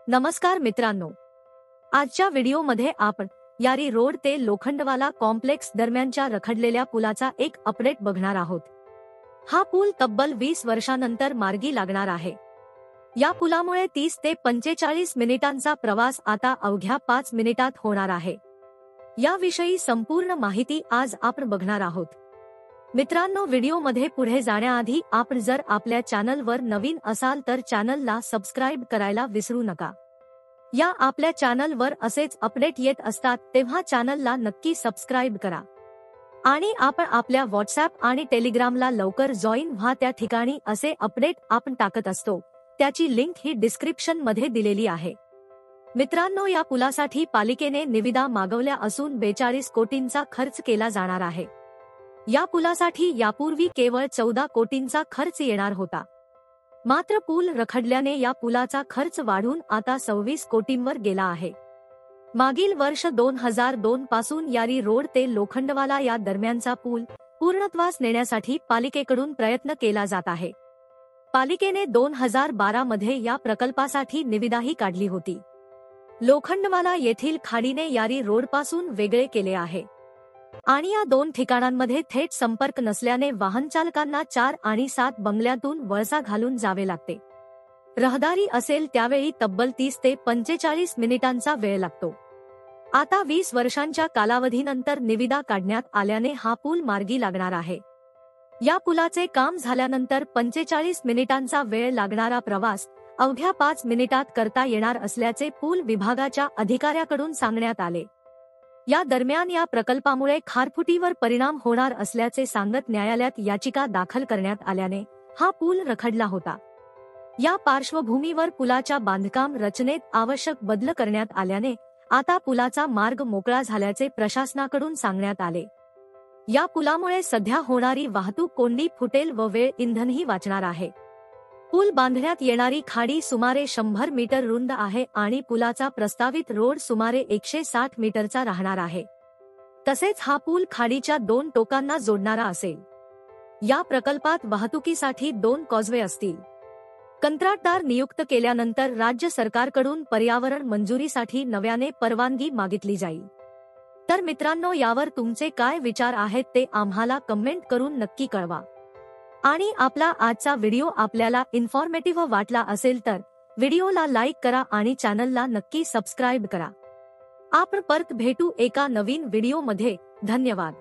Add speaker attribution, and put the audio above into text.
Speaker 1: नमस्कार मित्रांनो, आजच्या व्हिडिओमध्ये आपण यारी रोड ते लोखंडवाला कॉम्प्लेक्स दरम्यानच्या रखडलेल्या पुलाचा एक अपडेट बघणार आहोत। हा पूल तब्बल 20 वर्षांनंतर मार्गी लागणार आहे। या पुलामुळे 30 ते 45 मिनिटांचा प्रवास आता अवघ्या 5 मिनिटात होणार आहे। याविषयी संपूर्ण माहिती आज आपण बघणार आहोत। मित्रांनो, व्हिडिओमध्ये पुढे जाण्याआधी आपण जर आपल्या चॅनलवर नवीन असाल तर चॅनलला सबस्क्राइब करायला विसरू नका। या आपल्या चॅनलवर असेच अपडेट येत असतात, तेव्हा चॅनलला नक्की सबस्क्राइब करा। आणि आपण आपल्या व्हॉट्सॲप आणि टेलिग्रामला लवकर जॉईन व्हा, त्या ठिकाणी असे अपडेट आपण टाकत असतो। त्याची लिंक ही डिस्क्रिप्शन मध्ये दिलेली आहे। मित्रांनो, या पुलासाठी पालिकेने निविदा मागवल्या असून 42 कोटींचा खर्च केला जाणार आहे। या पुलासाठी यापूर्वी केवळ 14 कोटींचा खर्च येणार होता। मात्र पूल रखडल्याने या पुलाचा खर्च वाढून आता 26 कोटींवर गेला आहे। मागील वर्ष 2002 पासून यारी रोड ते लोखंडवाला या दरम्यानचा पूल पूर्णत्वास नेण्यासाठी पालिकेकडून प्रयत्न केला जात आहे। पालिकेने 2012 मध्ये या प्रकल्पासाठी निविदाही काढली होती। लोखंडवाला येथील खाडीने यारी रोडपासून वेगळे केले आहे आणि या दोन ठिकाणांमध्ये थेट संपर्क नसल्याने वाहनचालकांना 4 आणि 7 बंगल्यातून वळसा घालून जावे लागते। रहदारी असेल त्यावेळी तब्बल 30 ते 45 मिनिटांचा वेळ लागतो। आता 20 वर्षांच्या कालावधीनंतर निविदा काढण्यात आल्याने हा पूल मार्गी लागणार आहे। या पुलाचे काम झाल्यानंतर 45 मिनिटांचा वेळ लागणारा प्रवास अवघ्या 5 मिनिटात करता येणार असल्याचे पूल विभागाच्या अधिकाऱ्याकडून सांगण्यात आले। या दरम्यान या प्रकल्पामुळे खारफुटीवर परिणाम होणार असल्याचे सांगत न्यायालयात याचिका दाखल करण्यात आल्याने हा पूल रखडला होता। या पार्श्वभूमीवर पुलाच्या बांधकाम रचनेत आवश्यक बदल करण्यात आल्याने आता पुलाचा मार्ग मोकळा झाल्याचे प्रशासनाकडून सांगण्यात आले। या पुलामुळे सध्या होणारी वाहतूक कोंडी फुटेल व वेळ इंधनही वाचणार आहे। पूल बांधण्यात येणारी खाडी सुमारे 100 मीटर रुंद आहे आणि पुलाचा प्रस्तावित रोड सुमारे 160 मीटरचा राहणार आहे। तसेच हा पूल खाडीच्या 2 टोकांना जोडणारा असेल। या प्रकल्पात वाहतुकीसाठी 2 कॉजवे असतील। कंत्राटदार नियुक्त केल्यानंतर राज्य सरकारकडून पर्यावरण मंजुरीसाठी नव्याने परवानगी मागितली जाईल। तर मित्रांनो, यावर तुमचे काय विचार आहेत ते आम्हाला कमेंट करून नक्की कळवा। आणि आपला आजचा व्हिडिओ आपल्याला इन्फॉर्मेटिव्ह वाटला असेल तर व्हिडिओला लाईक करा आणि चॅनलला नक्की सबस्क्राइब करा। आपण परत भेटू एका नवीन व्हिडिओमध्ये। धन्यवाद।